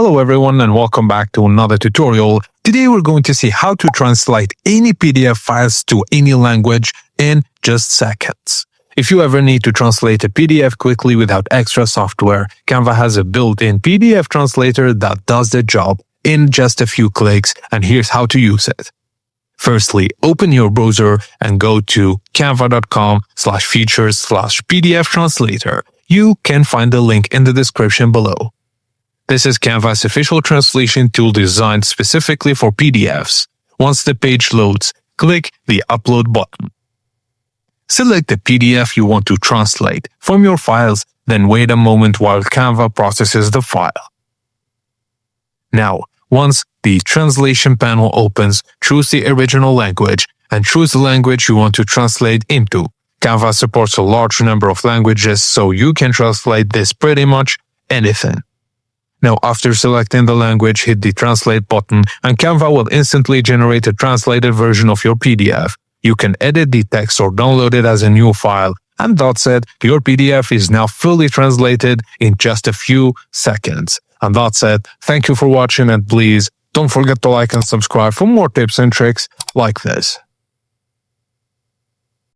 Hello everyone and welcome back to another tutorial. Today we're going to see how to translate any PDF files to any language in just seconds. If you ever need to translate a PDF quickly without extra software, Canva has a built-in PDF translator that does the job in just a few clicks, and here's how to use it. Firstly, open your browser and go to canva.com/features/PDF translator. You can find the link in the description below. This is Canva's official translation tool designed specifically for PDFs. Once the page loads, click the Upload button. Select the PDF you want to translate from your files, then wait a moment while Canva processes the file. Now, once the translation panel opens, choose the original language and choose the language you want to translate into. Canva supports a large number of languages, so you can translate this pretty much anything. Now, after selecting the language, hit the Translate button and Canva will instantly generate a translated version of your PDF. You can edit the text or download it as a new file, and that's it. Your PDF is now fully translated in just a few seconds. And that's it. Thank you for watching, and please don't forget to like and subscribe for more tips and tricks like this.